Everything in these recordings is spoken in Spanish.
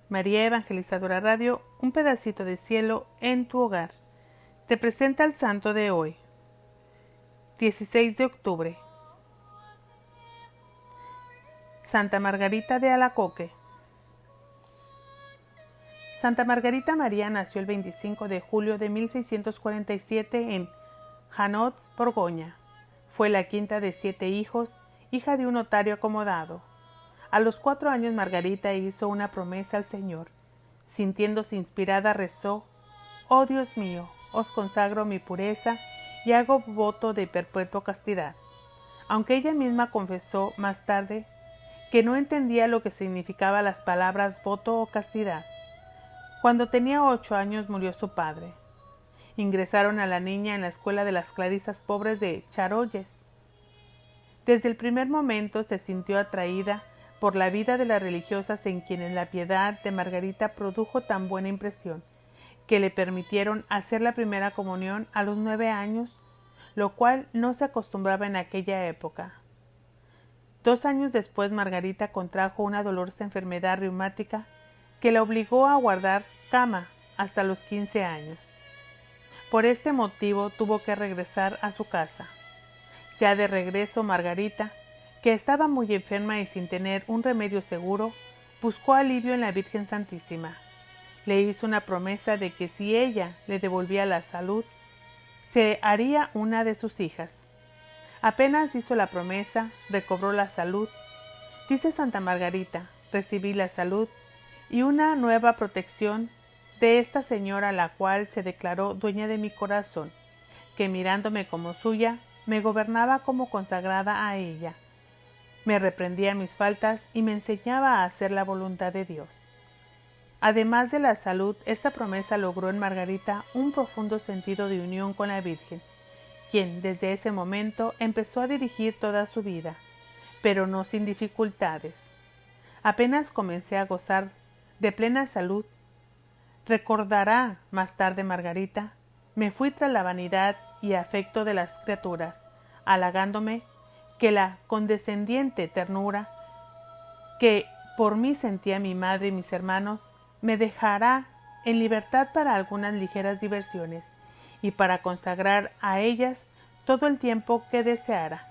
María Evangelizadora Radio, un pedacito de cielo en tu hogar. Te presenta el santo de hoy, 16 de octubre. Santa Margarita de Alacoque. Santa Margarita María nació el 25 de julio de 1647 en Hainaut, Borgoña. Fue la quinta de 7 hijos, hija de un notario acomodado. A los 4 años Margarita hizo una promesa al Señor. Sintiéndose inspirada rezó: «Oh Dios mío, os consagro mi pureza y hago voto de perpetua castidad», aunque ella misma confesó más tarde que no entendía lo que significaban las palabras voto o castidad. Cuando tenía 8 años murió su padre. Ingresaron a la niña en la escuela de las clarisas pobres de Charolles. Desde el primer momento se sintió atraída por la vida de las religiosas en quienes la piedad de Margarita produjo tan buena impresión, que le permitieron hacer la primera comunión a los 9 años, lo cual no se acostumbraba en aquella época. 2 años después Margarita contrajo una dolorosa enfermedad reumática que la obligó a guardar cama hasta los 15 años. Por este motivo tuvo que regresar a su casa. Ya de regreso Margarita, que estaba muy enferma y sin tener un remedio seguro, buscó alivio en la Virgen Santísima. Le hizo una promesa de que si ella le devolvía la salud, se haría una de sus hijas. Apenas hizo la promesa, recobró la salud. Dice Santa Margarita: recibí la salud y una nueva protección de esta señora, la cual se declaró dueña de mi corazón, que mirándome como suya, me gobernaba como consagrada a ella. Me reprendía mis faltas y me enseñaba a hacer la voluntad de Dios. Además de la salud, esta promesa logró en Margarita un profundo sentido de unión con la Virgen, quien desde ese momento empezó a dirigir toda su vida, pero no sin dificultades. Apenas comencé a gozar de plena salud, recordará más tarde Margarita, me fui tras la vanidad y afecto de las criaturas, halagándome que la condescendiente ternura que por mí sentía mi madre y mis hermanos me dejará en libertad para algunas ligeras diversiones y para consagrar a ellas todo el tiempo que deseara.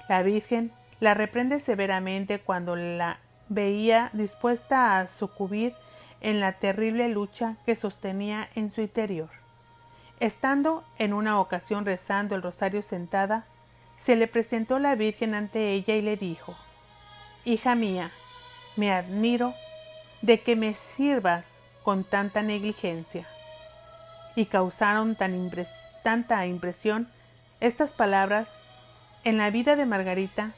La Virgen la reprende severamente cuando la veía dispuesta a sucumbir en la terrible lucha que sostenía en su interior. Estando en una ocasión rezando el rosario sentada, se le presentó la Virgen ante ella y le dijo: «Hija mía, me admiro de que me sirvas con tanta negligencia». Y causaron tanta impresión estas palabras en la vida de Margarita,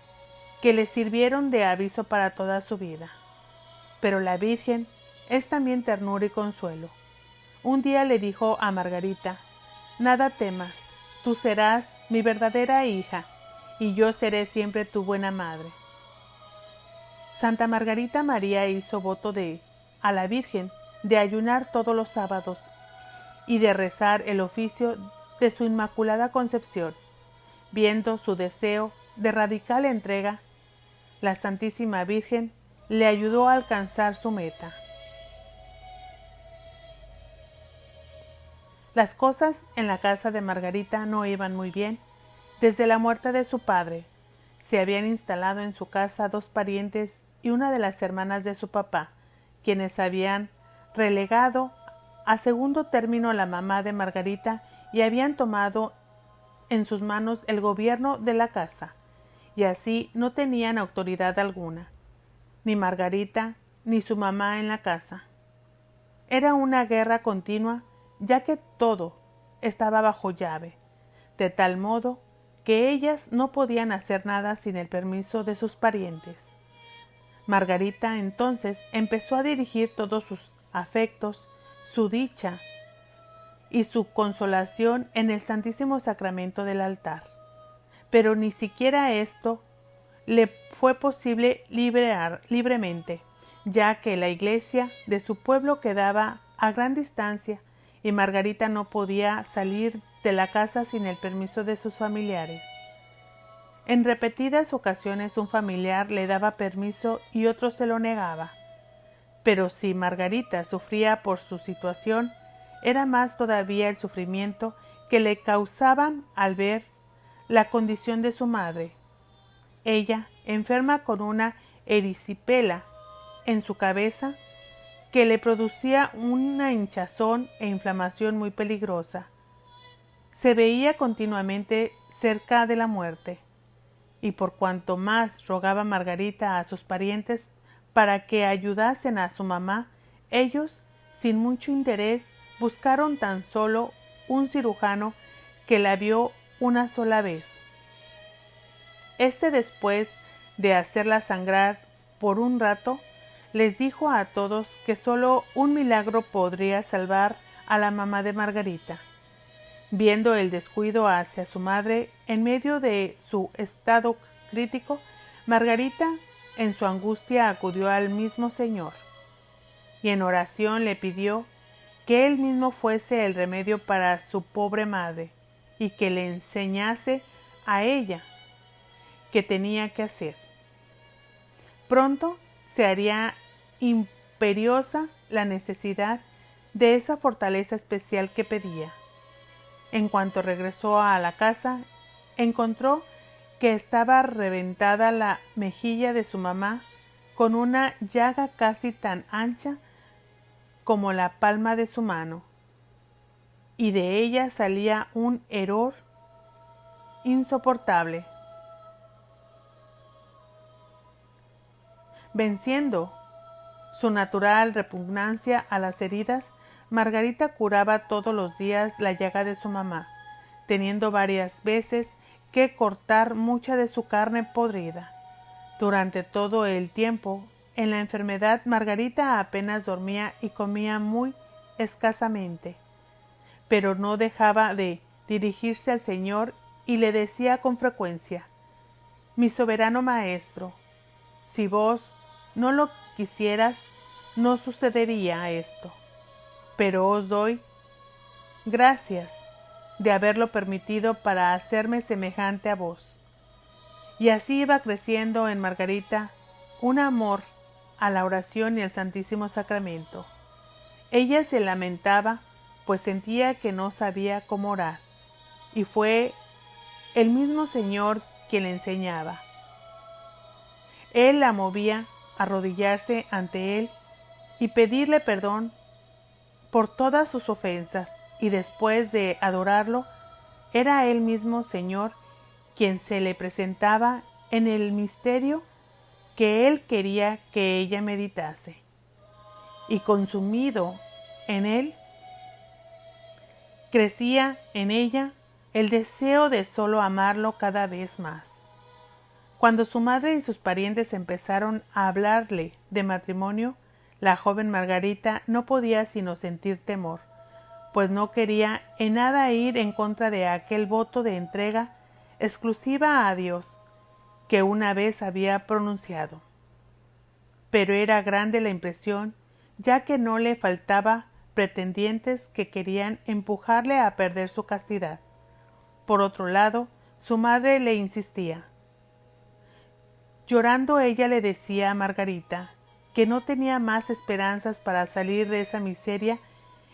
que le sirvieron de aviso para toda su vida. Pero la Virgen es también ternura y consuelo. Un día le dijo a Margarita: «Nada temas, tú serás mi verdadera hija, y yo seré siempre tu buena madre». Santa Margarita María hizo voto a la Virgen de ayunar todos los sábados y de rezar el oficio de su Inmaculada Concepción. Viendo su deseo de radical entrega, la Santísima Virgen le ayudó a alcanzar su meta. Las cosas en la casa de Margarita no iban muy bien. Desde la muerte de su padre, se habían instalado en su casa 2 parientes y una de las hermanas de su papá, quienes habían relegado a segundo término a la mamá de Margarita y habían tomado en sus manos el gobierno de la casa, y así no tenían autoridad alguna, ni Margarita ni su mamá en la casa. Era una guerra continua, ya que todo estaba bajo llave, de tal modo que ellas no podían hacer nada sin el permiso de sus parientes. Margarita entonces empezó a dirigir todos sus afectos, su dicha y su consolación en el Santísimo Sacramento del altar. Pero ni siquiera esto le fue posible libremente, ya que la iglesia de su pueblo quedaba a gran distancia y Margarita no podía salir de la casa sin el permiso de sus familiares. En repetidas ocasiones un familiar le daba permiso y otro se lo negaba. Pero si Margarita sufría por su situación, era más todavía el sufrimiento que le causaban al ver la condición de su madre. Ella, enferma con una erisipela en su cabeza, que le producía una hinchazón e inflamación muy peligrosa. Se veía continuamente cerca de la muerte, y por cuanto más rogaba Margarita a sus parientes para que ayudasen a su mamá, ellos, sin mucho interés, buscaron tan solo un cirujano que la vio una sola vez. Después de hacerla sangrar por un rato, les dijo a todos que solo un milagro podría salvar a la mamá de Margarita. Viendo el descuido hacia su madre en medio de su estado crítico, Margarita, en su angustia, acudió al mismo Señor y en oración le pidió que él mismo fuese el remedio para su pobre madre y que le enseñase a ella qué tenía que hacer. Pronto se haría imperiosa la necesidad de esa fortaleza especial que pedía. En cuanto regresó a la casa, encontró que estaba reventada la mejilla de su mamá con una llaga casi tan ancha como la palma de su mano, y de ella salía un hedor insoportable. Venciendo su natural repugnancia a las heridas, Margarita curaba todos los días la llaga de su mamá, teniendo varias veces que cortar mucha de su carne podrida. Durante todo el tiempo en la enfermedad, Margarita apenas dormía y comía muy escasamente, pero no dejaba de dirigirse al Señor y le decía con frecuencia: «Mi soberano Maestro, si vos no lo quisieras, no sucedería esto, pero os doy gracias de haberlo permitido para hacerme semejante a vos». Y así iba creciendo en Margarita un amor a la oración y al Santísimo Sacramento. Ella se lamentaba, pues sentía que no sabía cómo orar, y fue el mismo Señor quien le enseñaba. Él la movía a arrodillarse ante Él y pedirle perdón por todas sus ofensas, y después de adorarlo, era Él mismo Señor quien se le presentaba en el misterio que Él quería que ella meditase, y consumido en Él, crecía en ella el deseo de solo amarlo cada vez más. Cuando su madre y sus parientes empezaron a hablarle de matrimonio, la joven Margarita no podía sino sentir temor, pues no quería en nada ir en contra de aquel voto de entrega exclusiva a Dios que una vez había pronunciado. Pero era grande la impresión, ya que no le faltaba pretendientes que querían empujarle a perder su castidad. Por otro lado, su madre le insistía. Llorando, ella le decía a Margarita que no tenía más esperanzas para salir de esa miseria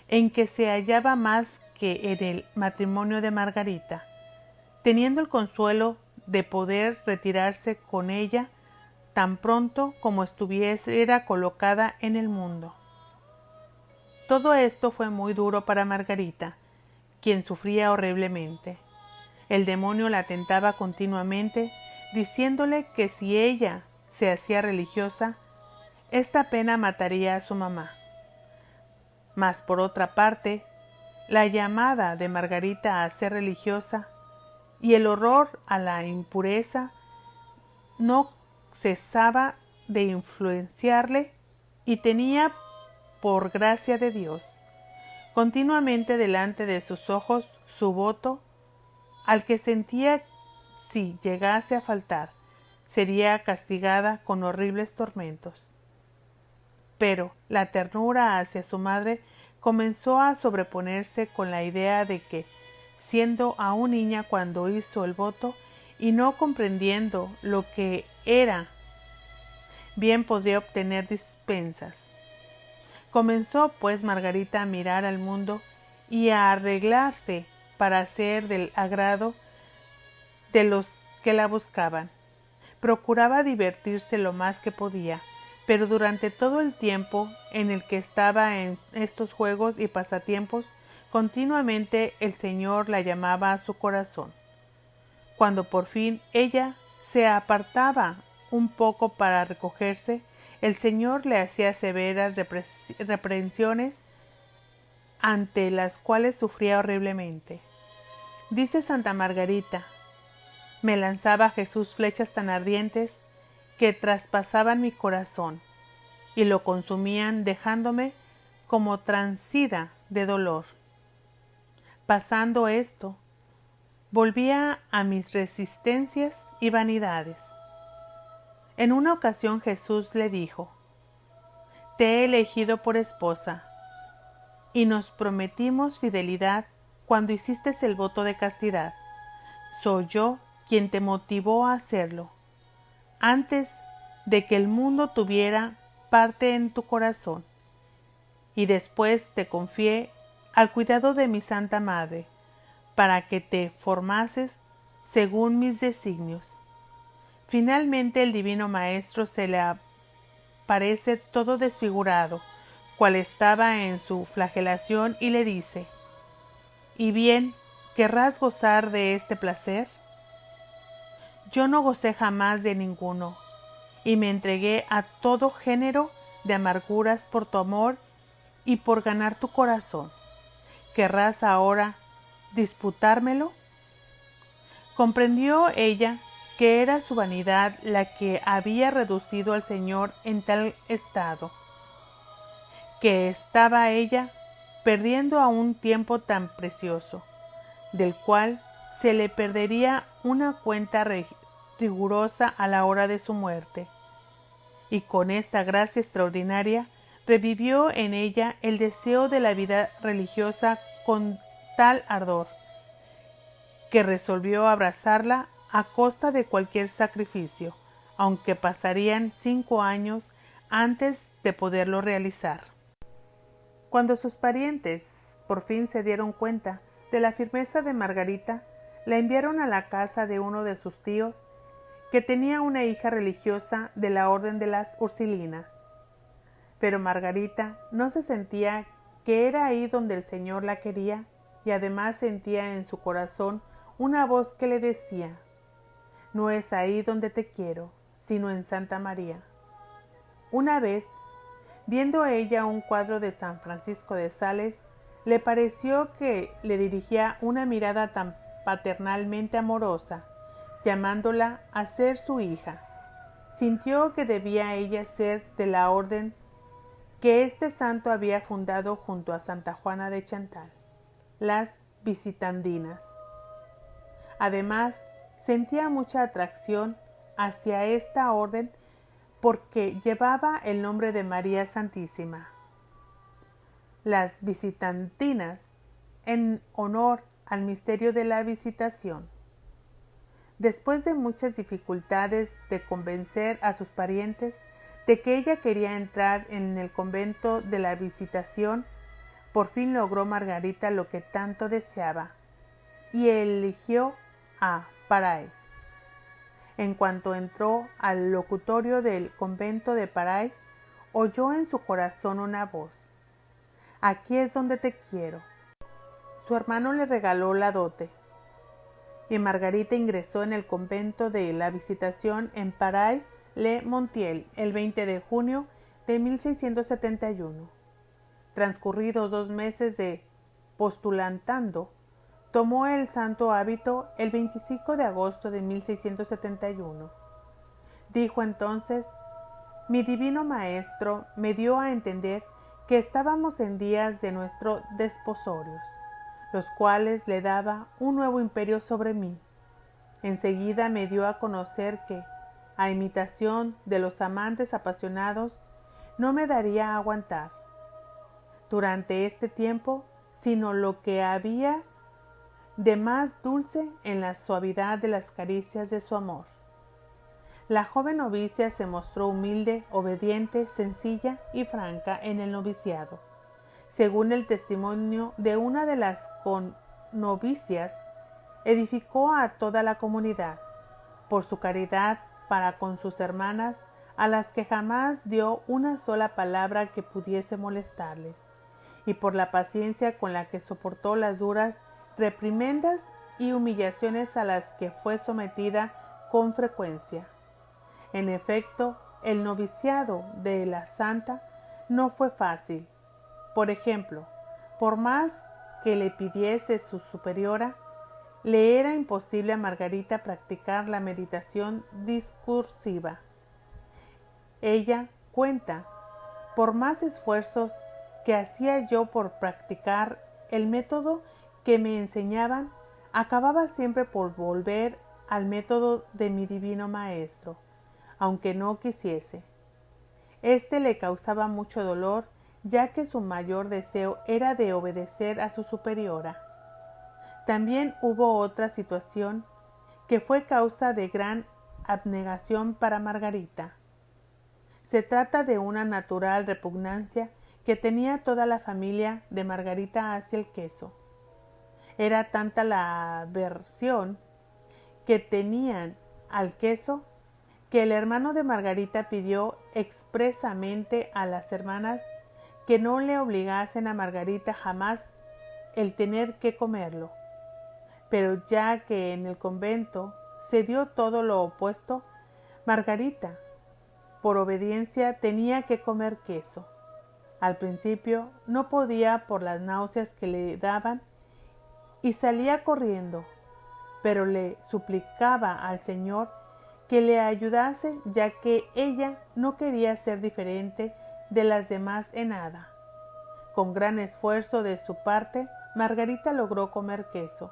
en que se hallaba más que en el matrimonio de Margarita, teniendo el consuelo de poder retirarse con ella tan pronto como estuviera colocada en el mundo. Todo esto fue muy duro para Margarita, quien sufría horriblemente. El demonio la tentaba continuamente, diciéndole que si ella se hacía religiosa, esta pena mataría a su mamá. Mas por otra parte, la llamada de Margarita a ser religiosa y el horror a la impureza no cesaba de influenciarle, y tenía, por gracia de Dios, continuamente delante de sus ojos su voto, al que sentía si llegase a faltar, sería castigada con horribles tormentos. Pero la ternura hacia su madre comenzó a sobreponerse con la idea de que, siendo aún niña cuando hizo el voto y no comprendiendo lo que era, bien podría obtener dispensas. Comenzó pues Margarita a mirar al mundo y a arreglarse para ser del agrado de los que la buscaban. Procuraba divertirse lo más que podía, pero durante todo el tiempo en el que estaba en estos juegos y pasatiempos, continuamente el Señor la llamaba a su corazón. Cuando por fin ella se apartaba un poco para recogerse, el Señor le hacía severas reprensiones ante las cuales sufría horriblemente. Dice Santa Margarita: me lanzaba Jesús flechas tan ardientes que traspasaban mi corazón y lo consumían dejándome como transida de dolor. Pasando esto, volvía a mis resistencias y vanidades. En una ocasión Jesús le dijo: te he elegido por esposa, y nos prometimos fidelidad cuando hiciste el voto de castidad. Soy yo quien te motivó a hacerlo, antes de que el mundo tuviera parte en tu corazón, y después te confié al cuidado de mi Santa Madre, para que te formases según mis designios. Finalmente el Divino Maestro se le aparece todo desfigurado, cual estaba en su flagelación, y le dice: ¿y bien querrás gozar de este placer? Yo no gocé jamás de ninguno, y me entregué a todo género de amarguras por tu amor y por ganar tu corazón. ¿Querrás ahora disputármelo? Comprendió ella que era su vanidad la que había reducido al Señor en tal estado, que estaba ella perdiendo a un tiempo tan precioso, del cual se le perdería una cuenta rigurosa a la hora de su muerte. Y con esta gracia extraordinaria revivió en ella el deseo de la vida religiosa con tal ardor, que resolvió abrazarla a costa de cualquier sacrificio, aunque pasarían 5 años antes de poderlo realizar. Cuando sus parientes por fin se dieron cuenta de la firmeza de Margarita, la enviaron a la casa de uno de sus tíos, que tenía una hija religiosa de la orden de las Ursulinas. Pero Margarita no se sentía que era ahí donde el Señor la quería, y además sentía en su corazón una voz que le decía: no es ahí donde te quiero, sino en Santa María. Una vez, viendo a ella un cuadro de San Francisco de Sales, le pareció que le dirigía una mirada tan paternalmente amorosa, llamándola a ser su hija. Sintió que debía ella ser de la orden que este santo había fundado junto a Santa Juana de Chantal, las Visitandinas. Además, sentía mucha atracción hacia esta orden porque llevaba el nombre de María Santísima. Las Visitandinas, en honor al misterio de la Visitación. Después de muchas dificultades de convencer a sus parientes de que ella quería entrar en el convento de la Visitación, por fin logró Margarita lo que tanto deseaba, y eligió a Paray. En cuanto entró al locutorio del convento de Paray, oyó en su corazón una voz: aquí es donde te quiero. Su hermano le regaló la dote, y Margarita ingresó en el convento de la Visitación en Paray-le-Montiel el 20 de junio de 1671. Transcurridos 2 meses de postulantando, tomó el santo hábito el 25 de agosto de 1671. Dijo entonces: mi divino maestro me dio a entender que estábamos en días de nuestros desposorios, los cuales le daba un nuevo imperio sobre mí. Enseguida me dio a conocer que, a imitación de los amantes apasionados, no me daría a aguantar durante este tiempo sino lo que había de más dulce en la suavidad de las caricias de su amor. La joven novicia se mostró humilde, obediente, sencilla y franca en el noviciado. Según el testimonio de una de las connovicias, edificó a toda la comunidad por su caridad para con sus hermanas, a las que jamás dio una sola palabra que pudiese molestarles, y por la paciencia con la que soportó las duras reprimendas y humillaciones a las que fue sometida con frecuencia. En efecto, el noviciado de la santa no fue fácil. Por ejemplo, por más que le pidiese su superiora, le era imposible a Margarita practicar la meditación discursiva. Ella cuenta, por más esfuerzos que hacía yo por practicar el método que me enseñaban, acababa siempre por volver al método de mi divino maestro, aunque no quisiese. Este le causaba mucho dolor, ya que su mayor deseo era de obedecer a su superiora. También hubo otra situación que fue causa de gran abnegación para Margarita. Se trata de una natural repugnancia que tenía toda la familia de Margarita hacia el queso. Era tanta la aversión que tenían al queso que el hermano de Margarita pidió expresamente a las hermanas que no le obligasen a Margarita jamás el tener que comerlo. Pero ya que en el convento se dio todo lo opuesto, Margarita, por obediencia, tenía que comer queso. Al principio no podía por las náuseas que le daban y salía corriendo, pero le suplicaba al Señor que le ayudase, ya que ella no quería ser diferente de las demás en nada. Con gran esfuerzo de su parte, Margarita logró comer queso,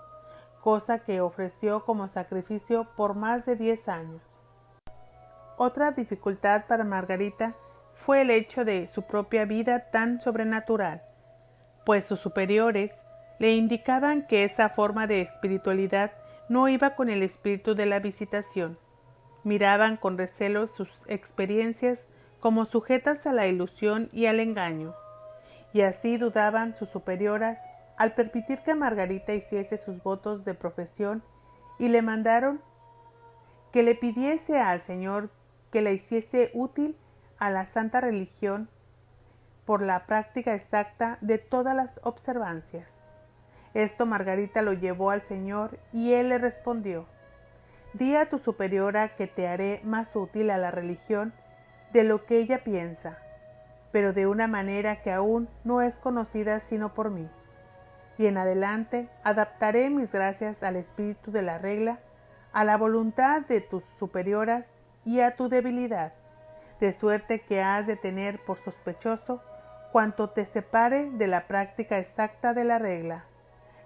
cosa que ofreció como sacrificio por más de 10 años. Otra dificultad para Margarita fue el hecho de su propia vida tan sobrenatural, pues sus superiores le indicaban que esa forma de espiritualidad no iba con el espíritu de la visitación. Miraban con recelo sus experiencias como sujetas a la ilusión y al engaño, y así dudaban sus superioras al permitir que Margarita hiciese sus votos de profesión, y le mandaron que le pidiese al Señor que la hiciese útil a la santa religión por la práctica exacta de todas las observancias. Esto Margarita lo llevó al Señor y él le respondió: «Di a tu superiora que te haré más útil a la religión de lo que ella piensa, pero de una manera que aún no es conocida sino por mí. Y en adelante adaptaré mis gracias al espíritu de la regla, a la voluntad de tus superioras y a tu debilidad, de suerte que has de tener por sospechoso cuanto te separe de la práctica exacta de la regla,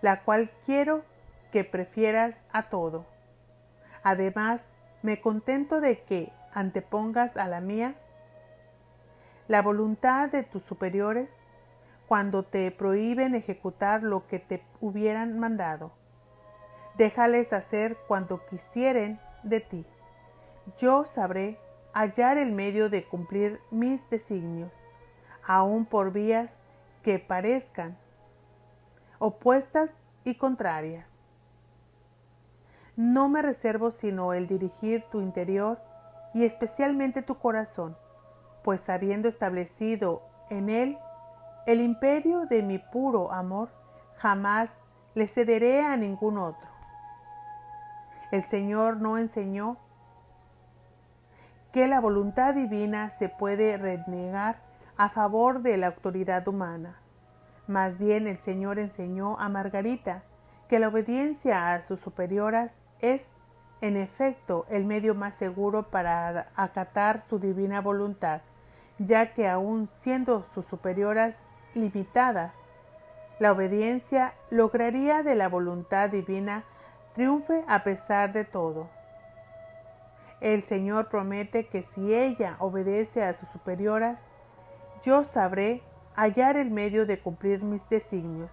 la cual quiero que prefieras a todo. Además, me contento de que antepongas a la mía la voluntad de tus superiores cuando te prohíben ejecutar lo que te hubieran mandado. Déjales hacer cuanto quisieren de ti. Yo sabré hallar el medio de cumplir mis designios, aun por vías que parezcan opuestas y contrarias. No me reservo sino el dirigir tu interior y especialmente tu corazón, pues habiendo establecido en él el imperio de mi puro amor, jamás le cederé a ningún otro. El Señor no enseñó que la voluntad divina se puede renegar a favor de la autoridad humana. Más bien el Señor enseñó a Margarita que la obediencia a sus superioras es, en efecto, el medio más seguro para acatar su divina voluntad, ya que aun siendo sus superioras limitadas, la obediencia lograría de la voluntad divina triunfe a pesar de todo. El Señor promete que si ella obedece a sus superioras, yo sabré hallar el medio de cumplir mis designios.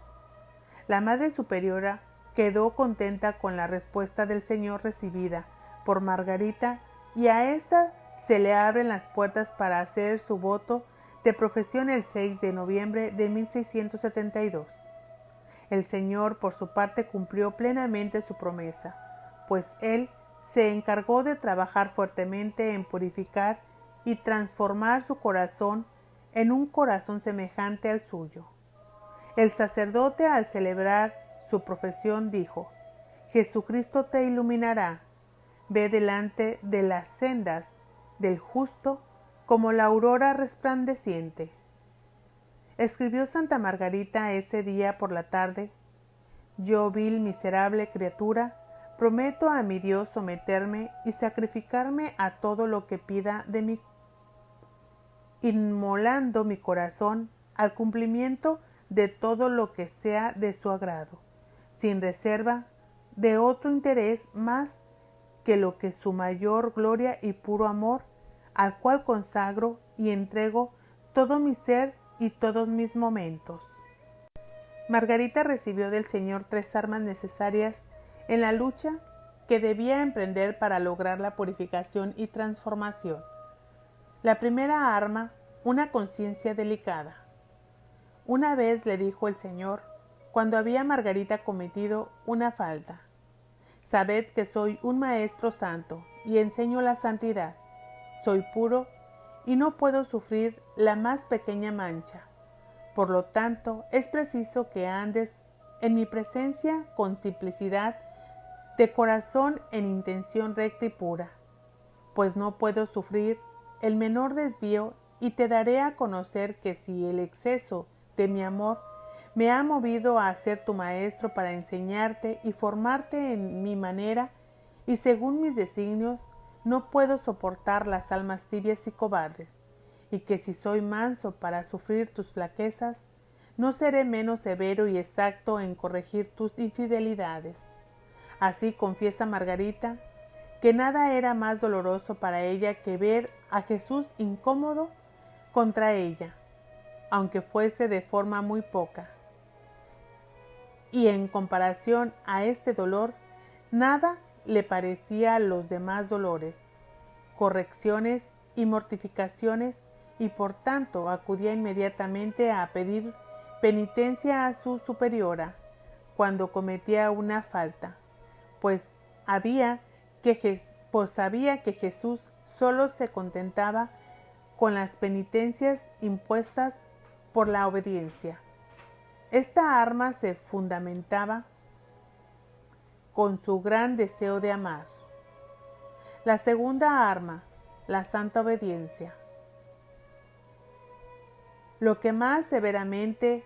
La Madre Superiora quedó contenta con la respuesta del Señor recibida por Margarita y a ésta se le abren las puertas para hacer su voto de profesión el 6 de noviembre de 1672. El Señor, por su parte, cumplió plenamente su promesa, pues Él se encargó de trabajar fuertemente en purificar y transformar su corazón en un corazón semejante al suyo. El sacerdote, al celebrar su profesión, dijo: Jesucristo te iluminará, ve delante de las sendas del justo como la aurora resplandeciente. Escribió Santa Margarita ese día por la tarde: Yo, vil, miserable criatura, prometo a mi Dios someterme y sacrificarme a todo lo que pida de mí, inmolando mi corazón al cumplimiento de todo lo que sea de su agrado, sin reserva de otro interés más que lo que su mayor gloria y puro amor, al cual consagro y entrego todo mi ser y todos mis momentos. Margarita recibió del Señor 3 armas necesarias en la lucha que debía emprender para lograr la purificación y transformación. La primera arma, una conciencia delicada. Una vez le dijo el Señor, cuando había Margarita cometido una falta: Sabed que soy un maestro santo y enseño la santidad. Soy puro y no puedo sufrir la más pequeña mancha. Por lo tanto, es preciso que andes en mi presencia con simplicidad de corazón, en intención recta y pura, pues no puedo sufrir el menor desvío, y te daré a conocer que si el exceso de mi amor me ha movido a ser tu maestro para enseñarte y formarte en mi manera y según mis designios, no puedo soportar las almas tibias y cobardes, y que si soy manso para sufrir tus flaquezas, no seré menos severo y exacto en corregir tus infidelidades. Así confiesa Margarita que nada era más doloroso para ella que ver a Jesús incómodo contra ella, aunque fuese de forma muy poca. Y en comparación a este dolor, nada le parecía a los demás dolores, correcciones y mortificaciones, y por tanto acudía inmediatamente a pedir penitencia a su superiora cuando cometía una falta, pues sabía que Jesús solo se contentaba con las penitencias impuestas por la obediencia. Esta arma se fundamentaba con su gran deseo de amar. La segunda arma, la santa obediencia. Lo que más severamente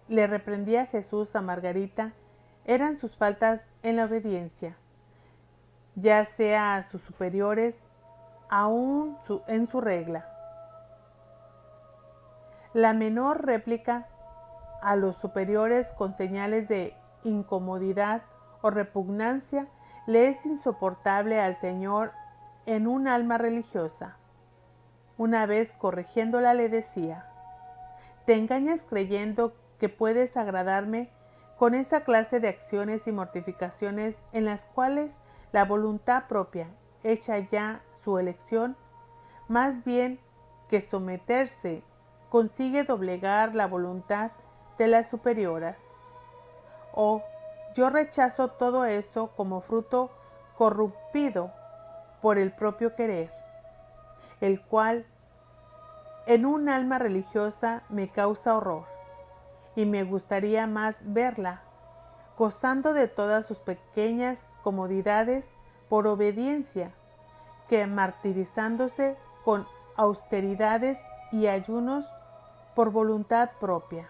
le reprendía Jesús a Margarita eran sus faltas en la obediencia, ya sea a sus superiores, aún en su regla. La menor réplica a los superiores con señales de incomodidad o repugnancia le es insoportable al Señor en un alma religiosa. Una vez corrigiéndola le decía: te engañas creyendo que puedes agradarme con esa clase de acciones y mortificaciones en las cuales la voluntad propia, hecha ya su elección, más bien que someterse, consigue doblegar la voluntad de las superioras. Oh, yo rechazo todo eso como fruto corrompido por el propio querer, el cual en un alma religiosa me causa horror, y me gustaría más verla gozando de todas sus pequeñas comodidades por obediencia, que martirizándose con austeridades y ayunos por voluntad propia.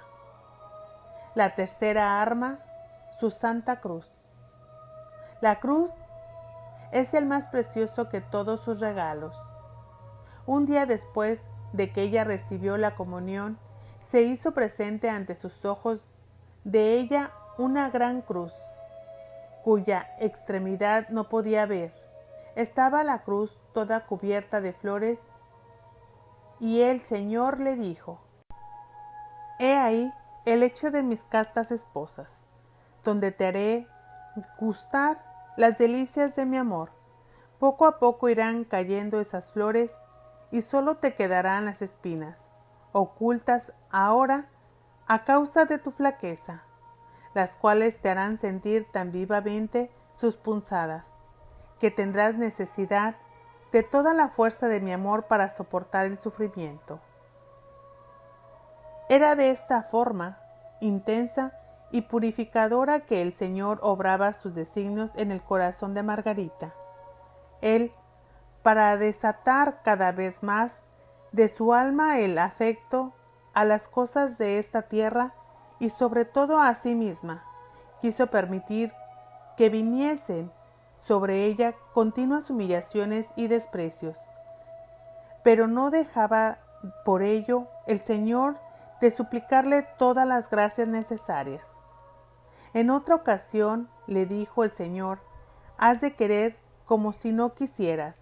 La tercera arma, su Santa Cruz. La cruz es el más precioso que todos sus regalos. Un día después de que ella recibió la comunión, se hizo presente ante sus ojos de ella una gran cruz, cuya extremidad no podía ver. Estaba la cruz toda cubierta de flores, y el Señor le dijo: he ahí el lecho de mis castas esposas, donde te haré gustar las delicias de mi amor, poco a poco irán cayendo esas flores y solo te quedarán las espinas, ocultas ahora a causa de tu flaqueza, las cuales te harán sentir tan vivamente sus punzadas, que tendrás necesidad de toda la fuerza de mi amor para soportar el sufrimiento. Era de esta forma, intensa y purificadora, que el Señor obraba sus designios en el corazón de Margarita. Él, para desatar cada vez más de su alma el afecto a las cosas de esta tierra y sobre todo a sí misma, quiso permitir que viniesen sobre ella continuas humillaciones y desprecios. Pero no dejaba por ello el Señor de suplicarle todas las gracias necesarias. En otra ocasión le dijo el Señor: has de querer como si no quisieras,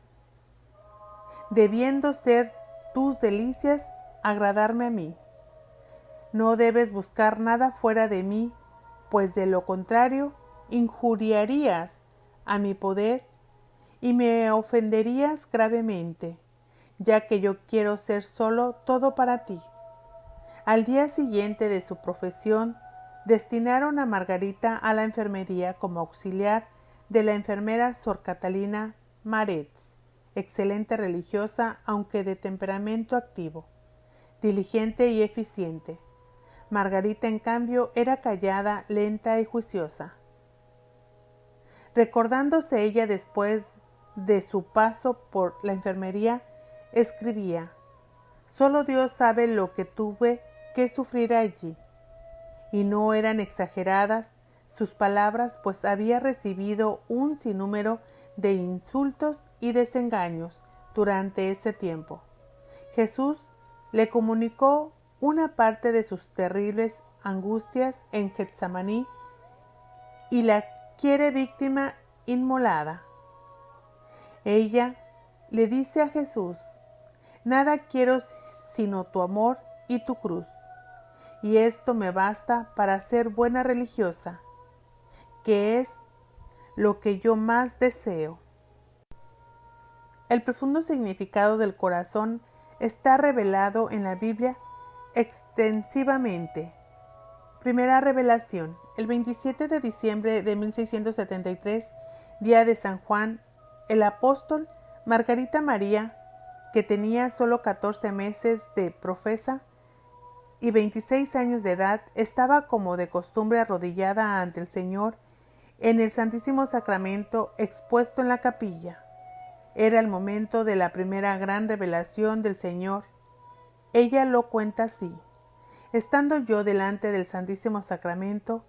debiendo ser tus delicias agradarme a mí. No debes buscar nada fuera de mí, pues de lo contrario injuriarías a mi poder y me ofenderías gravemente, ya que yo quiero ser solo todo para ti. Al día siguiente de su profesión, destinaron a Margarita a la enfermería como auxiliar de la enfermera Sor Catalina Maretz, excelente religiosa, aunque de temperamento activo, diligente y eficiente. Margarita, en cambio, era callada, lenta y juiciosa. Recordándose ella después de su paso por la enfermería, escribía: solo Dios sabe lo que tuve que sufrir allí. Y no eran exageradas sus palabras, pues había recibido un sinnúmero de insultos y desengaños durante ese tiempo. Jesús le comunicó una parte de sus terribles angustias en Getsemaní y la quiere víctima inmolada. Ella le dice a Jesús: nada quiero sino tu amor y tu cruz, y esto me basta para ser buena religiosa, que es lo que yo más deseo. El profundo significado del corazón está revelado en la Biblia extensivamente. Primera revelación, el 27 de diciembre de 1673, día de San Juan el Apóstol, Margarita María, que tenía solo 14 meses de profesa y 26 años de edad, estaba como de costumbre arrodillada ante el Señor en el Santísimo Sacramento expuesto en la capilla. Era el momento de la primera gran revelación del Señor. Ella lo cuenta así: estando yo delante del Santísimo Sacramento,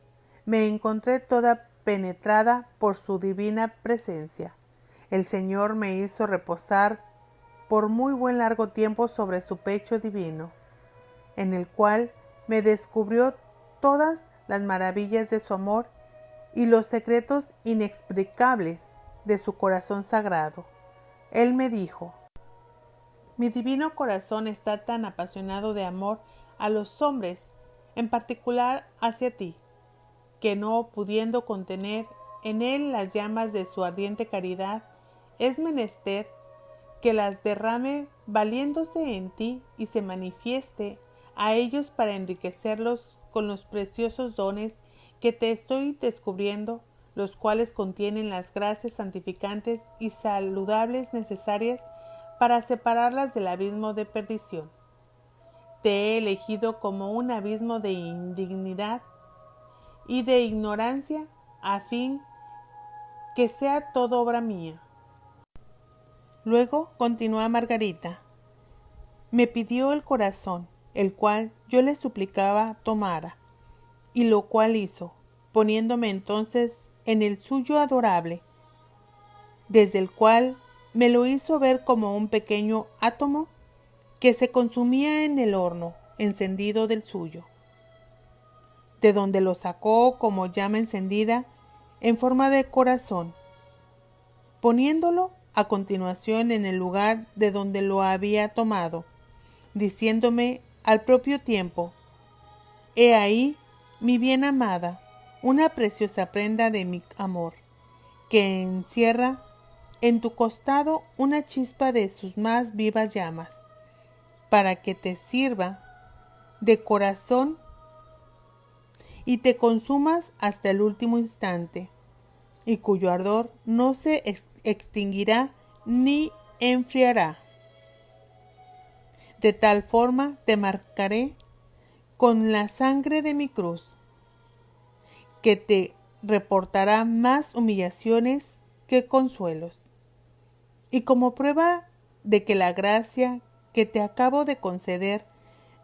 me encontré toda penetrada por su divina presencia. El Señor me hizo reposar por muy buen largo tiempo sobre su pecho divino, en el cual me descubrió todas las maravillas de su amor y los secretos inexplicables de su corazón sagrado. Él me dijo: mi divino corazón está tan apasionado de amor a los hombres, en particular hacia ti, que no pudiendo contener en él las llamas de su ardiente caridad, es menester que las derrame valiéndose en ti y se manifieste a ellos para enriquecerlos con los preciosos dones que te estoy descubriendo, los cuales contienen las gracias santificantes y saludables necesarias para separarlas del abismo de perdición. Te he elegido como un abismo de indignidad y de ignorancia, a fin que sea todo obra mía. Luego continúa Margarita: me pidió el corazón, el cual yo le suplicaba tomara, y lo cual hizo, poniéndome entonces en el suyo adorable, desde el cual me lo hizo ver como un pequeño átomo que se consumía en el horno encendido del suyo, de donde lo sacó como llama encendida en forma de corazón, poniéndolo a continuación en el lugar de donde lo había tomado, diciéndome al propio tiempo: he ahí, mi bien amada, una preciosa prenda de mi amor, que encierra en tu costado una chispa de sus más vivas llamas, para que te sirva de corazón y te consumas hasta el último instante, y cuyo ardor no se extinguirá ni enfriará. De tal forma te marcaré con la sangre de mi cruz, que te reportará más humillaciones que consuelos. Y como prueba de que la gracia que te acabo de conceder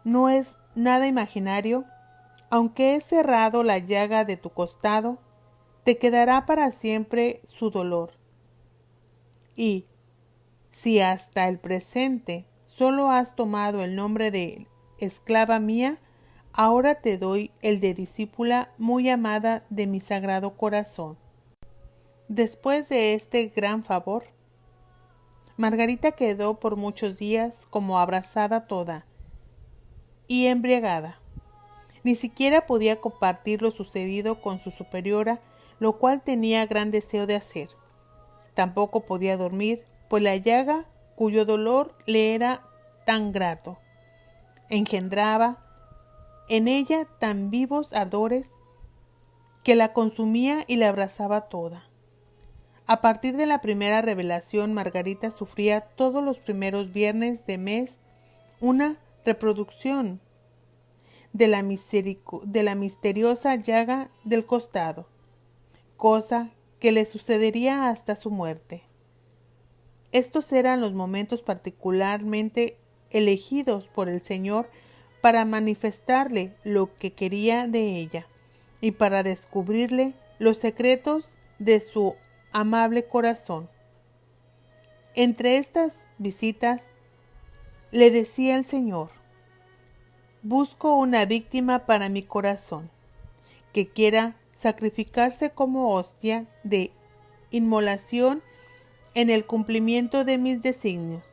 no es nada imaginario, aunque he cerrado la llaga de tu costado, te quedará para siempre su dolor. Y si hasta el presente solo has tomado el nombre de esclava mía, ahora te doy el de discípula muy amada de mi sagrado corazón. Después de este gran favor, Margarita quedó por muchos días como abrasada toda y embriagada. Ni siquiera podía compartir lo sucedido con su superiora, lo cual tenía gran deseo de hacer. Tampoco podía dormir, pues la llaga, cuyo dolor le era tan grato, engendraba en ella tan vivos ardores que la consumía y la abrazaba toda. A partir de la primera revelación, Margarita sufría todos los primeros viernes de mes una reproducción de la misteriosa llaga del costado, cosa que le sucedería hasta su muerte. Estos eran los momentos particularmente elegidos por el Señor para manifestarle lo que quería de ella y para descubrirle los secretos de su amable corazón. Entre estas visitas le decía el Señor: busco una víctima para mi corazón, que quiera sacrificarse como hostia de inmolación en el cumplimiento de mis designios.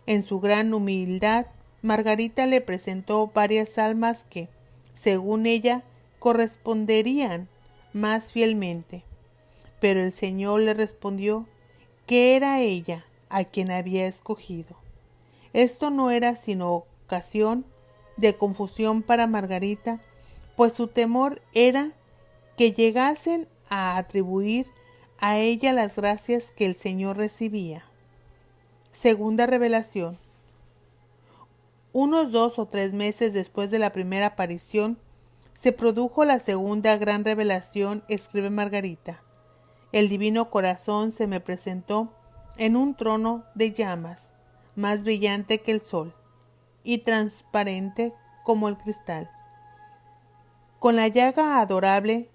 En su gran humildad, Margarita le presentó varias almas que, según ella, corresponderían más fielmente. Pero el Señor le respondió que era ella a quien había escogido. Esto no era sino ocasión de confusión para Margarita, pues su temor era que llegasen a atribuir a ella las gracias que el Señor recibía. Segunda revelación. Unos 2 o 3 meses después de la primera aparición, se produjo la segunda gran revelación, escribe Margarita. El divino corazón se me presentó en un trono de llamas, más brillante que el sol, y transparente como el cristal, con la llaga adorable,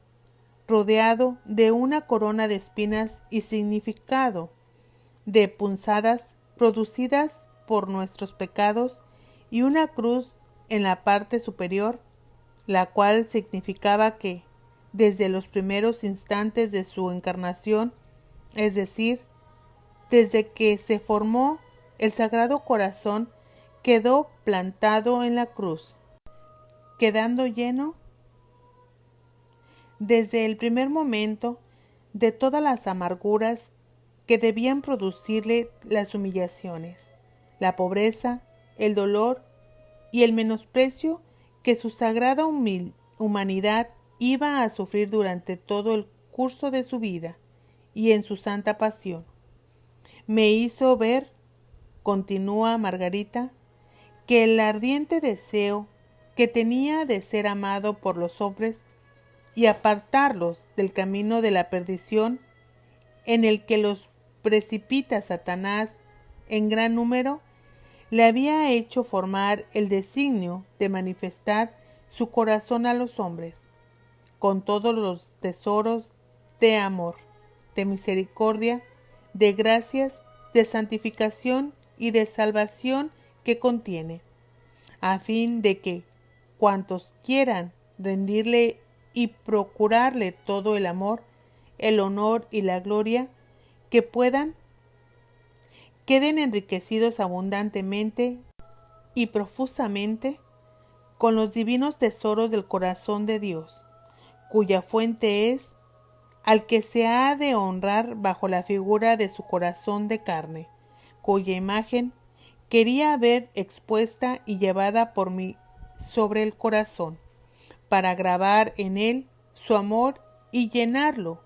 rodeado de una corona de espinas y significado de punzadas producidas por nuestros pecados, y una cruz en la parte superior, la cual significaba que, desde los primeros instantes de su encarnación, es decir, desde que se formó, el Sagrado Corazón quedó plantado en la cruz, quedando lleno desde el primer momento de todas las amarguras que debían producirle las humillaciones, la pobreza, el dolor y el menosprecio que su sagrada humanidad iba a sufrir durante todo el curso de su vida y en su santa pasión. Me hizo ver, continúa Margarita, que el ardiente deseo que tenía de ser amado por los hombres y apartarlos del camino de la perdición en el que los precipita Satanás en gran número, le había hecho formar el designio de manifestar su corazón a los hombres, con todos los tesoros de amor, de misericordia, de gracias, de santificación y de salvación que contiene, a fin de que cuantos quieran rendirle y procurarle todo el amor, el honor y la gloria que puedan, queden enriquecidos abundantemente y profusamente con los divinos tesoros del corazón de Dios, cuya fuente es al que se ha de honrar bajo la figura de su corazón de carne, cuya imagen quería ver expuesta y llevada por mí sobre el corazón, para grabar en él su amor y llenarlo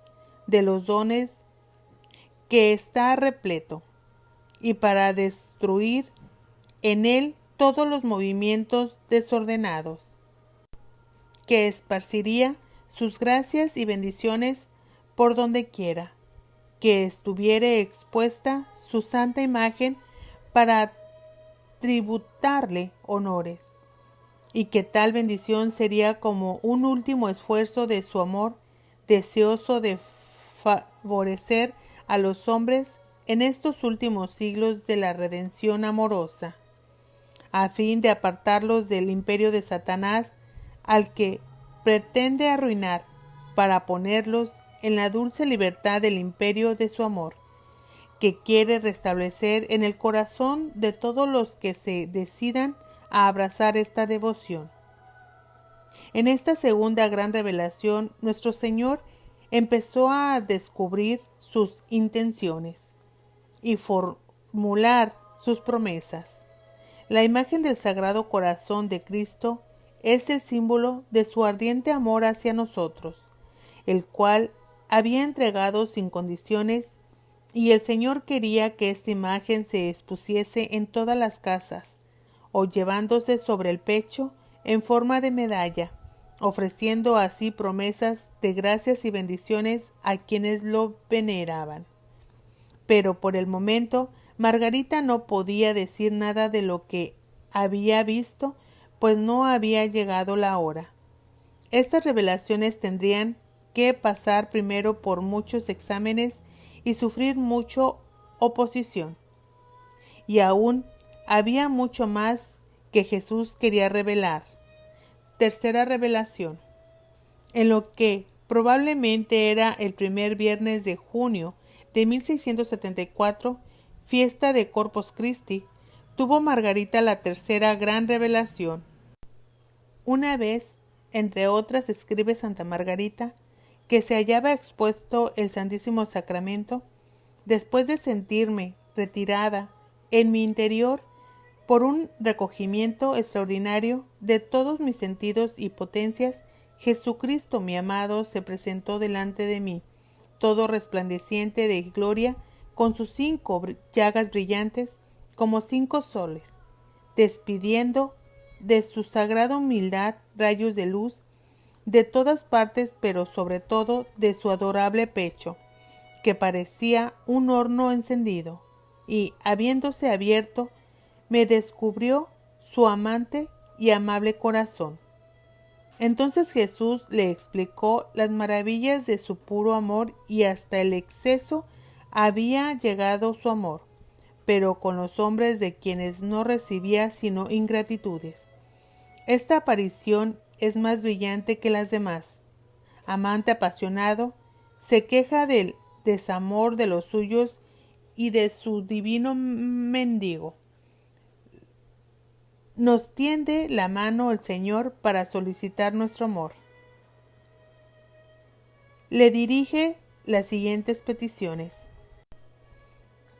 de los dones que está repleto, y para destruir en él todos los movimientos desordenados, que esparciría sus gracias y bendiciones por donde quiera que estuviere expuesta su santa imagen, para tributarle honores, y que tal bendición sería como un último esfuerzo de su amor, deseoso de favorecer a los hombres en estos últimos siglos de la redención amorosa, a fin de apartarlos del imperio de Satanás, al que pretende arruinar, para ponerlos en la dulce libertad del imperio de su amor, que quiere restablecer en el corazón de todos los que se decidan a abrazar esta devoción. En esta segunda gran revelación, nuestro Señor empezó a descubrir sus intenciones y formular sus promesas. La imagen del Sagrado Corazón de Cristo es el símbolo de su ardiente amor hacia nosotros, el cual había entregado sin condiciones, y el Señor quería que esta imagen se expusiese en todas las casas, o llevándose sobre el pecho en forma de medalla, ofreciendo así promesas de gracias y bendiciones a quienes lo veneraban. Pero por el momento Margarita no podía decir nada de lo que había visto, pues no había llegado la hora. Estas revelaciones tendrían que pasar primero por muchos exámenes y sufrir mucha oposición. Y aún había mucho más que Jesús quería revelar. Tercera revelación. En lo que probablemente era el primer viernes de junio de 1674, fiesta de Corpus Christi, tuvo Margarita la tercera gran revelación. Una vez, entre otras, escribe Santa Margarita, que se hallaba expuesto el Santísimo Sacramento, después de sentirme retirada en mi interior por un recogimiento extraordinario de todos mis sentidos y potencias, Jesucristo mi amado se presentó delante de mí, todo resplandeciente de gloria, con sus 5 llagas brillantes como 5 soles, despidiendo de su sagrada humildad rayos de luz de todas partes, pero sobre todo de su adorable pecho, que parecía un horno encendido, y, habiéndose abierto, me descubrió su amante y amable corazón. Entonces Jesús le explicó las maravillas de su puro amor, y hasta el exceso había llegado su amor, pero con los hombres de quienes no recibía sino ingratitudes. Esta aparición es más brillante que las demás. Amante apasionado, se queja del desamor de los suyos y de su divino mendigo. Nos tiende la mano el Señor para solicitar nuestro amor. Le dirige las siguientes peticiones.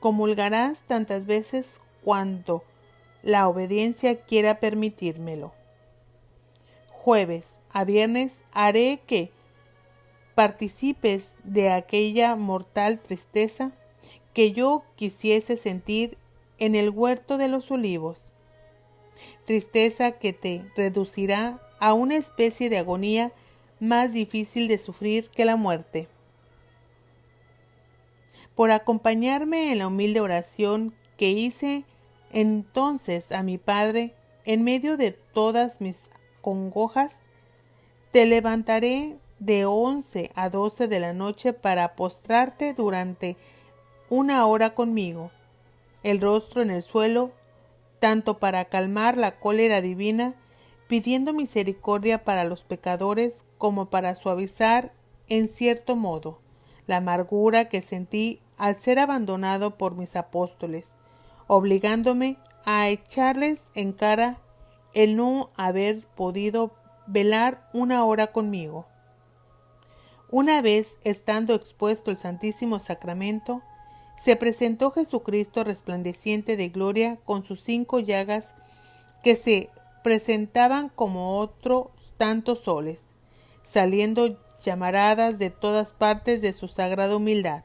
Comulgarás tantas veces cuanto la obediencia quiera permitírmelo. Jueves a viernes haré que participes de aquella mortal tristeza que yo quisiese sentir en el huerto de los olivos, tristeza que te reducirá a una especie de agonía más difícil de sufrir que la muerte. Por acompañarme en la humilde oración que hice entonces a mi Padre en medio de todas mis congojas, te levantaré de 11 a 12 de la noche para postrarte durante 1 hora conmigo, el rostro en el suelo, tanto para calmar la cólera divina, pidiendo misericordia para los pecadores, como para suavizar, en cierto modo, la amargura que sentí al ser abandonado por mis apóstoles, obligándome a echarles en cara el no haber podido velar 1 hora conmigo. Una vez estando expuesto el Santísimo Sacramento, se presentó Jesucristo resplandeciente de gloria con sus 5 llagas que se presentaban como otros tantos soles, saliendo llamaradas de todas partes de su sagrada humildad,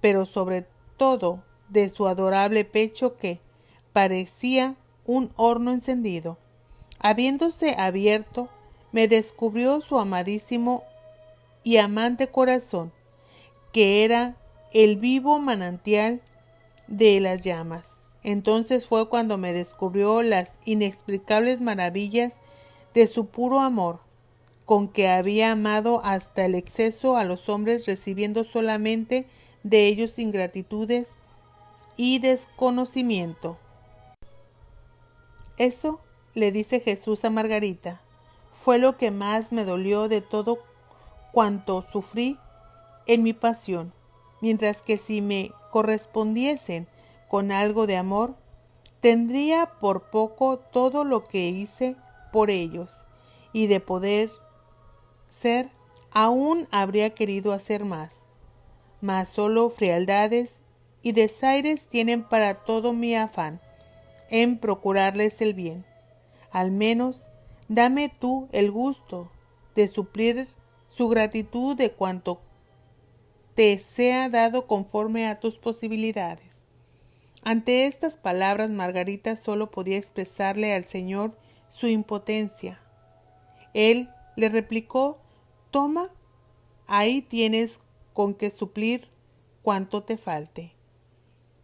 pero sobre todo de su adorable pecho que parecía un horno encendido. Habiéndose abierto, me descubrió su amadísimo y amante corazón, que era el vivo manantial de las llamas. Entonces fue cuando me descubrió las inexplicables maravillas de su puro amor, con que había amado hasta el exceso a los hombres, recibiendo solamente de ellos ingratitudes y desconocimiento. Eso, le dice Jesús a Margarita, fue lo que más me dolió de todo cuanto sufrí en mi pasión, mientras que si me correspondiesen con algo de amor, tendría por poco todo lo que hice por ellos, y de poder ser, aún habría querido hacer más, mas solo frialdades y desaires tienen para todo mi afán en procurarles el bien. Al menos, dame tú el gusto de suplir su gratitud de cuanto te sea dado conforme a tus posibilidades. Ante estas palabras, Margarita solo podía expresarle al Señor su impotencia. Él le replicó: toma, ahí tienes con que suplir cuanto te falte.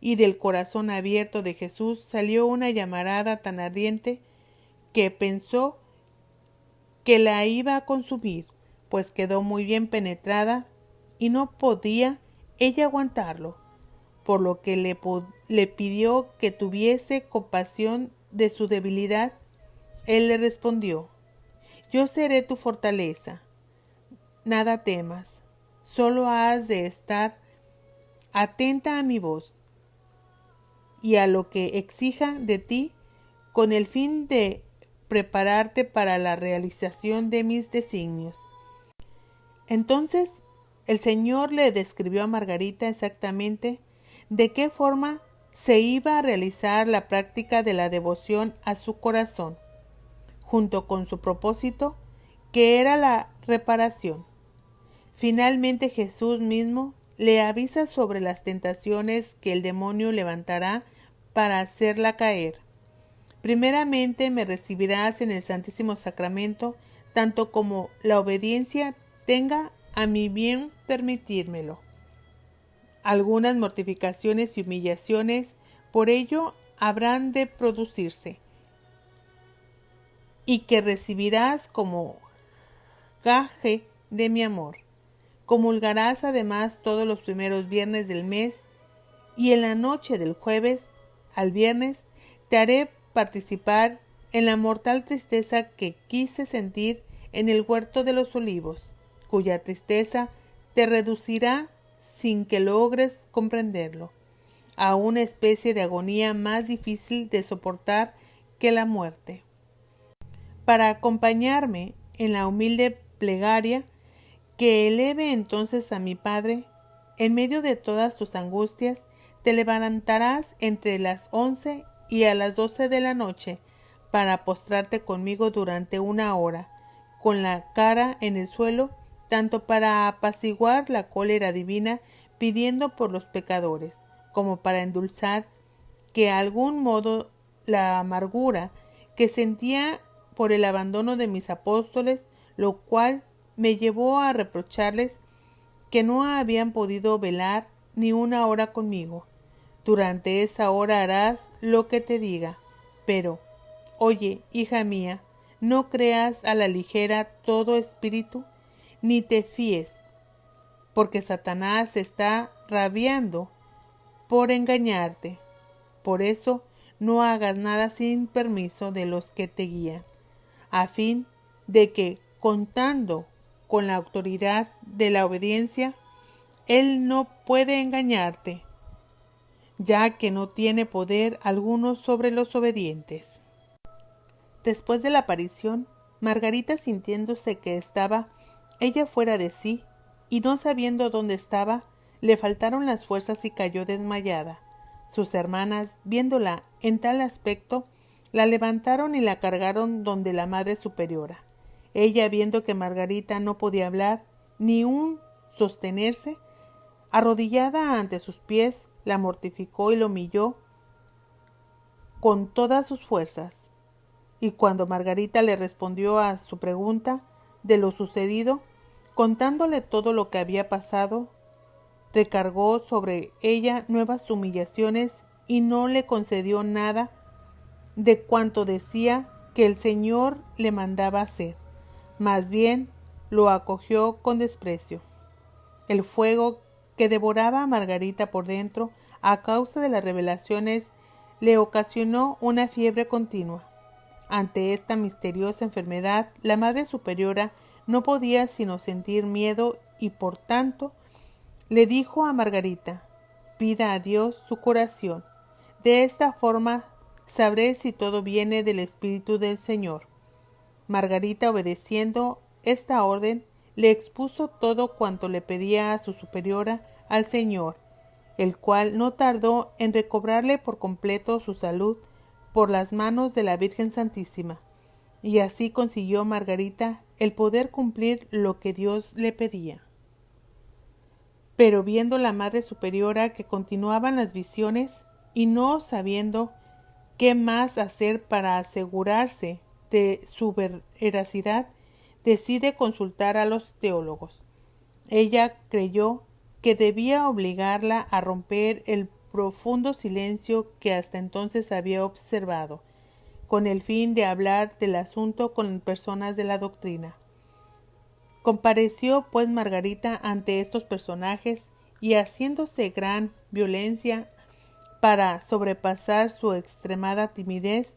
Y del corazón abierto de Jesús salió una llamarada tan ardiente que pensó que la iba a consumir, pues quedó muy bien penetrada y no podía ella aguantarlo, por lo que le pidió que tuviese compasión de su debilidad. Él le respondió: yo seré tu fortaleza, nada temas, solo has de estar atenta a mi voz y a lo que exija de ti, con el fin de prepararte para la realización de mis designios. Entonces el Señor le describió a Margarita exactamente de qué forma se iba a realizar la práctica de la devoción a su corazón, junto con su propósito, que era la reparación. Finalmente Jesús mismo le avisa sobre las tentaciones que el demonio levantará para hacerla caer. Primeramente me recibirás en el Santísimo Sacramento, tanto como la obediencia tenga a mi bien permitírmelo. Algunas mortificaciones y humillaciones por ello habrán de producirse, y que recibirás como gaje de mi amor. Comulgarás además todos los primeros viernes del mes, y en la noche del jueves al viernes te haré participar en la mortal tristeza que quise sentir en el huerto de los olivos, cuya tristeza te reducirá, sin que logres comprenderlo, a una especie de agonía más difícil de soportar que la muerte. Para acompañarme en la humilde plegaria que eleve entonces a mi Padre, en medio de todas tus angustias, te levantarás entre las 11 y a las 12 de la noche para postrarte conmigo durante 1 hora, con la cara en el suelo, tanto para apaciguar la cólera divina pidiendo por los pecadores, como para endulzar que algún modo la amargura que sentía por el abandono de mis apóstoles, lo cual me llevó a reprocharles que no habían podido velar ni 1 hora conmigo. Durante esa hora harás lo que te diga, pero, oye, hija mía, no creas a la ligera todo espíritu, ni te fíes, porque Satanás está rabiando por engañarte. Por eso, no hagas nada sin permiso de los que te guían, a fin de que, contando con la autoridad de la obediencia, él no puede engañarte, ya que no tiene poder alguno sobre los obedientes. Después de la aparición, Margarita, sintiéndose que estaba ella fuera de sí, y no sabiendo dónde estaba, le faltaron las fuerzas y cayó desmayada. Sus hermanas, viéndola en tal aspecto, la levantaron y la cargaron donde la Madre Superiora. Ella, viendo que Margarita no podía hablar, ni aun sostenerse, arrodillada ante sus pies, la mortificó y la humilló con todas sus fuerzas. Y cuando Margarita le respondió a su pregunta de lo sucedido, contándole todo lo que había pasado, recargó sobre ella nuevas humillaciones y no le concedió nada de cuanto decía que el Señor le mandaba hacer. Más bien lo acogió con desprecio. El fuego que devoraba a Margarita por dentro a causa de las revelaciones le ocasionó una fiebre continua. Ante esta misteriosa enfermedad, la Madre Superiora no podía sino sentir miedo y por tanto le dijo a Margarita: pida a Dios su curación. De esta forma sabré si todo viene del Espíritu del Señor. Margarita, obedeciendo esta orden, le expuso todo cuanto le pedía a su superiora al Señor, el cual no tardó en recobrarle por completo su salud por las manos de la Virgen Santísima, y así consiguió Margarita el poder cumplir lo que Dios le pedía. Pero viendo la Madre Superiora que continuaban las visiones y no sabiendo qué más hacer para asegurarse de su veracidad, decide consultar a los teólogos. Ella creyó que debía obligarla a romper el profundo silencio que hasta entonces había observado, con el fin de hablar del asunto con personas de la doctrina. Compareció pues Margarita ante estos personajes y, haciéndose gran violencia para sobrepasar su extremada timidez,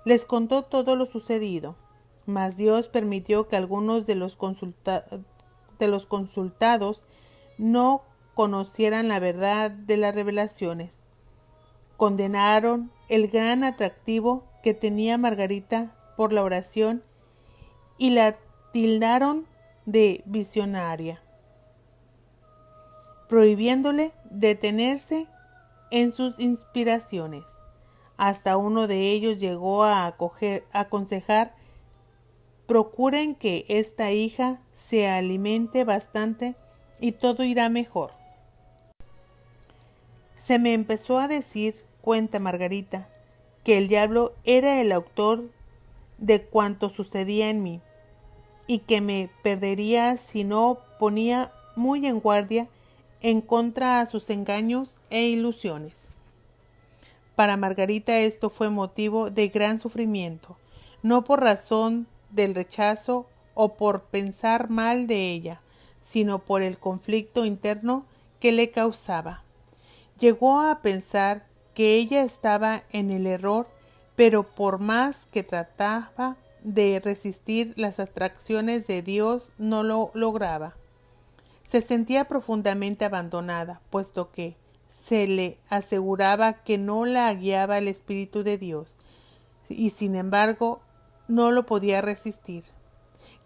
les contó todo lo sucedido. Mas Dios permitió que algunos de los consultados no conocieran la verdad de las revelaciones. Condenaron el gran atractivo que tenía Margarita por la oración y la tildaron de visionaria, prohibiéndole detenerse en sus inspiraciones. Hasta uno de ellos llegó a aconsejar: procuren que esta hija se alimente bastante y todo irá mejor. Se me empezó a decir, cuenta Margarita, que el diablo era el autor de cuanto sucedía en mí, y que me perdería si no ponía muy en guardia en contra a sus engaños e ilusiones. Para Margarita esto fue motivo de gran sufrimiento, no por razón del rechazo o por pensar mal de ella, sino por el conflicto interno que le causaba. Llegó a pensar que ella estaba en el error, pero por más que trataba de resistir las atracciones de Dios, no lo lograba. Se sentía profundamente abandonada, puesto que se le aseguraba que no la guiaba el Espíritu de Dios, y sin embargo no lo podía resistir.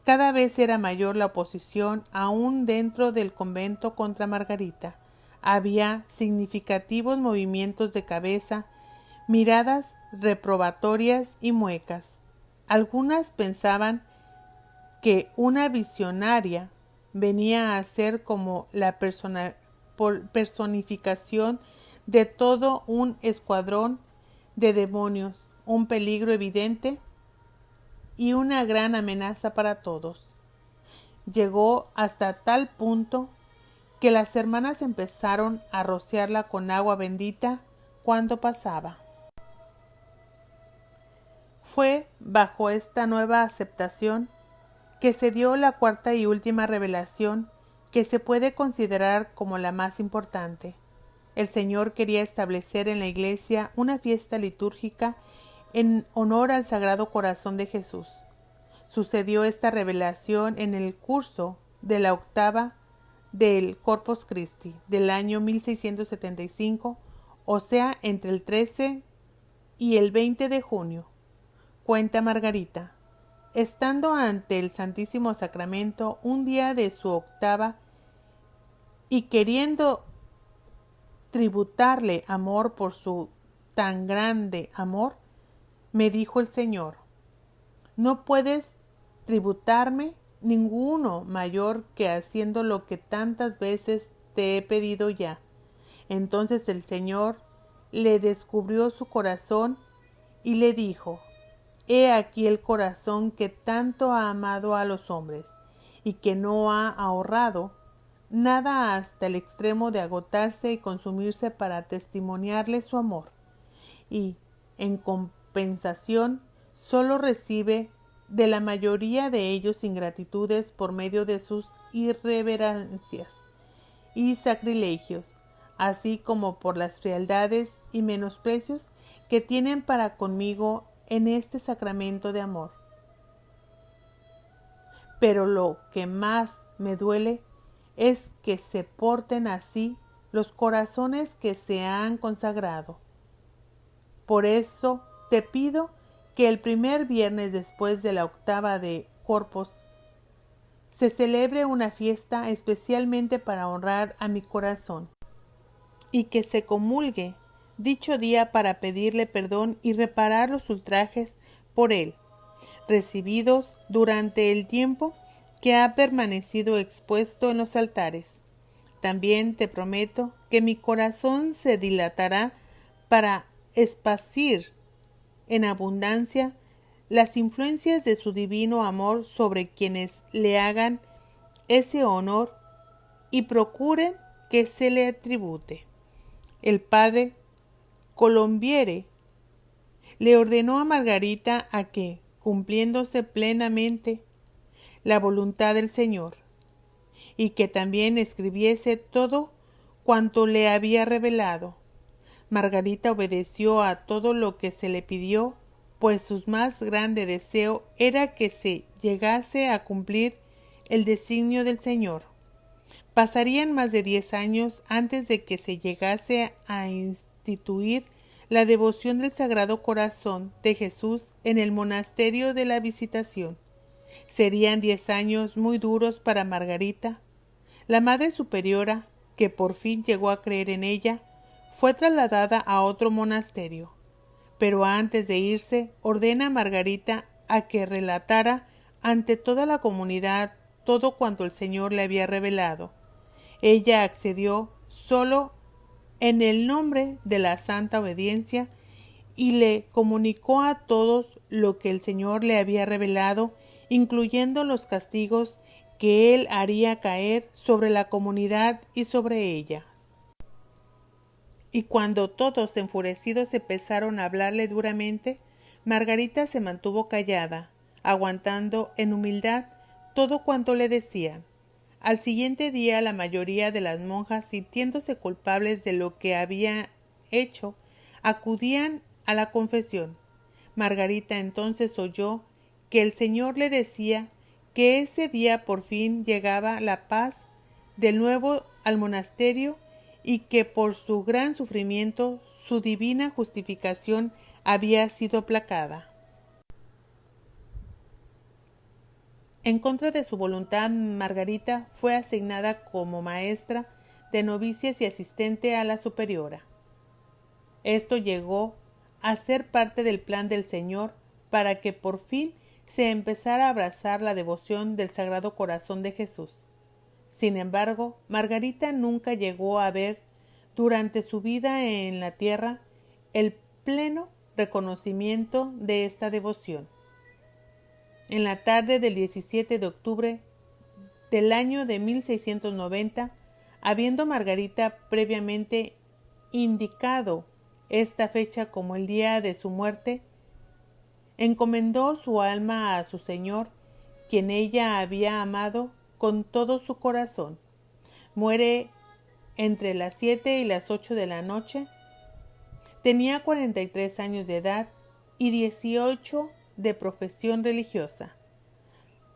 Cada vez era mayor la oposición aún dentro del convento contra Margarita. Había significativos movimientos de cabeza, miradas reprobatorias y muecas. Algunas pensaban que una visionaria venía a ser como la personificación de todo un escuadrón de demonios, un peligro evidente y una gran amenaza para todos. Llegó hasta tal punto que las hermanas empezaron a rociarla con agua bendita cuando pasaba. Fue bajo esta nueva aceptación que se dio la cuarta y última revelación, que se puede considerar como la más importante. El Señor quería establecer en la Iglesia una fiesta litúrgica en honor al Sagrado Corazón de Jesús. Sucedió esta revelación en el curso de la octava del Corpus Christi del año 1675, o sea, entre el 13 y el 20 de junio. Cuenta Margarita: estando ante el Santísimo Sacramento un día de su octava y queriendo tributarle amor por su tan grande amor, me dijo el Señor: no puedes tributarme ninguno mayor que haciendo lo que tantas veces te he pedido ya. Entonces el Señor le descubrió su corazón y le dijo: he aquí el corazón que tanto ha amado a los hombres y que no ha ahorrado nada hasta el extremo de agotarse y consumirse para testimoniarle su amor, y en compensación solo recibe de la mayoría de ellos ingratitudes por medio de sus irreverencias y sacrilegios, así como por las frialdades y menosprecios que tienen para conmigo en este sacramento de amor. Pero lo que más me duele es que se porten así los corazones que se han consagrado. Por eso te pido que el primer viernes después de la octava de Corpus se celebre una fiesta especialmente para honrar a mi corazón, y que se comulgue dicho día para pedirle perdón y reparar los ultrajes por él, recibidos durante el tiempo que ha permanecido expuesto en los altares. También te prometo que mi corazón se dilatará para esparcir en abundancia las influencias de su divino amor sobre quienes le hagan ese honor y procuren que se le atribute. El padre Colombiere le ordenó a Margarita a que, cumpliéndose plenamente la voluntad del Señor, y que también escribiese todo cuanto le había revelado. Margarita obedeció a todo lo que se le pidió, pues su más grande deseo era que se llegase a cumplir el designio del Señor. Pasarían más de 10 años antes de que se llegase a instituir la devoción del Sagrado Corazón de Jesús en el monasterio de la Visitación. Serían 10 años muy duros para Margarita. La Madre Superiora, que por fin llegó a creer en ella, fue trasladada a otro monasterio, pero antes de irse ordena a Margarita a que relatara ante toda la comunidad todo cuanto el Señor le había revelado. Ella accedió solo en el nombre de la santa obediencia y le comunicó a todos lo que el Señor le había revelado, incluyendo los castigos que él haría caer sobre la comunidad y sobre ella. Y cuando todos enfurecidos empezaron a hablarle duramente, Margarita se mantuvo callada, aguantando en humildad todo cuanto le decían. Al siguiente día la mayoría de las monjas, sintiéndose culpables de lo que había hecho, acudían a la confesión. Margarita entonces oyó que el Señor le decía que ese día por fin llegaba la paz de nuevo al monasterio y que por su gran sufrimiento su divina justificación había sido aplacada. En contra de su voluntad, Margarita fue asignada como maestra de novicias y asistente a la superiora. Esto llegó a ser parte del plan del Señor para que por fin se empezara a abrazar la devoción del Sagrado Corazón de Jesús. Sin embargo, Margarita nunca llegó a ver durante su vida en la tierra el pleno reconocimiento de esta devoción. En la tarde del 17 de octubre del año de 1690, habiendo Margarita previamente indicado esta fecha como el día de su muerte, encomendó su alma a su Señor, quien ella había amado con todo su corazón. Muere entre las 7 y las 8 de la noche. Tenía 43 años de edad y 18 de profesión religiosa.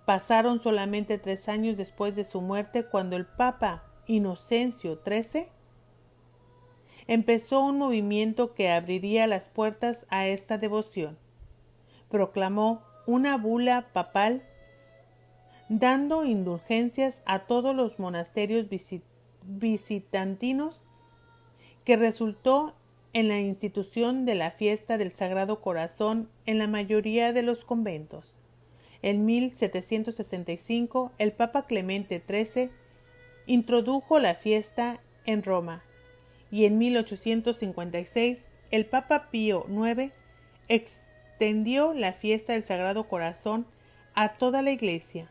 Pasaron solamente 3 años después de su muerte cuando el Papa Inocencio XIII empezó un movimiento que abriría las puertas a esta devoción. Proclamó una bula papal dando indulgencias a todos los monasterios visitantinos, que resultó en la institución de la fiesta del Sagrado Corazón en la mayoría de los conventos. En 1765, el Papa Clemente XIII introdujo la fiesta en Roma, y en 1856 el Papa Pío IX extendió la fiesta del Sagrado Corazón a toda la Iglesia.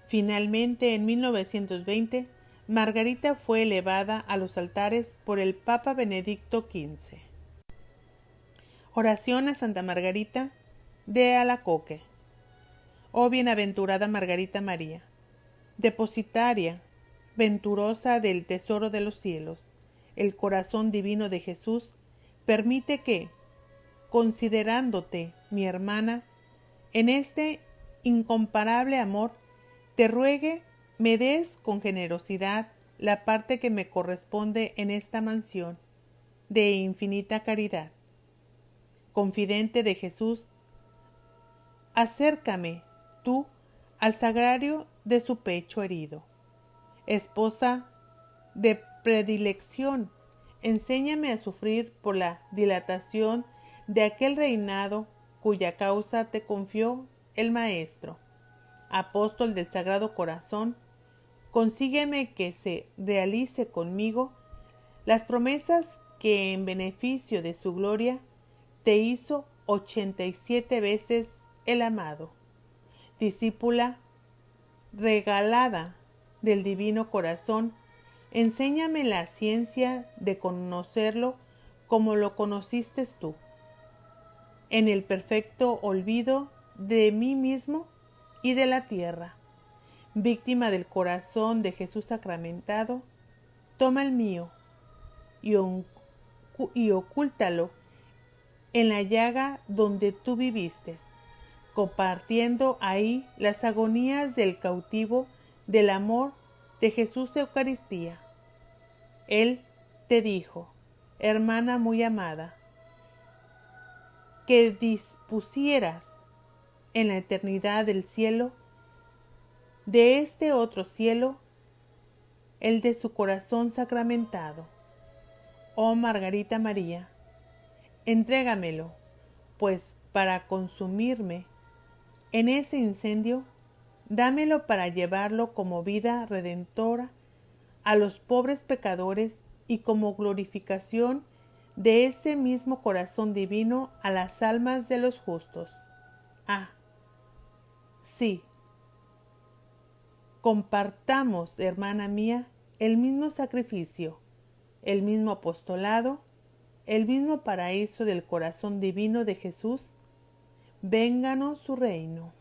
Finalmente, en 1920, Margarita fue elevada a los altares por el Papa Benedicto XV. Oración a Santa Margarita de Alacoque. Oh bienaventurada Margarita María, depositaria venturosa del tesoro de los cielos, el corazón divino de Jesús, permite que, considerándote mi hermana, en este incomparable amor, te ruegue me des con generosidad la parte que me corresponde en esta mansión de infinita caridad. Confidente de Jesús, acércame tú al sagrario de su pecho herido. Esposa de predilección, enséñame a sufrir por la dilatación de aquel reinado cuya causa te confió el Maestro. Apóstol del Sagrado Corazón, consígueme que se realice conmigo las promesas que en beneficio de su gloria te hizo 87 veces el amado. Discípula regalada del Divino Corazón, enséñame la ciencia de conocerlo como lo conociste tú, en el perfecto olvido de mí mismo y de la tierra. Víctima del corazón de Jesús sacramentado, toma el mío y ocúltalo en la llaga donde tú viviste, compartiendo ahí las agonías del cautivo del amor de Jesús Eucaristía. Él te dijo, hermana muy amada, que dispusieras en la eternidad del cielo, de este otro cielo, el de su corazón sacramentado. Oh Margarita María, entrégamelo, pues para consumirme en ese incendio, dámelo para llevarlo como vida redentora a los pobres pecadores y como glorificación de ese mismo corazón divino a las almas de los justos. Ah, sí. Compartamos, hermana mía, el mismo sacrificio, el mismo apostolado, el mismo paraíso del corazón divino de Jesús. Vénganos su reino.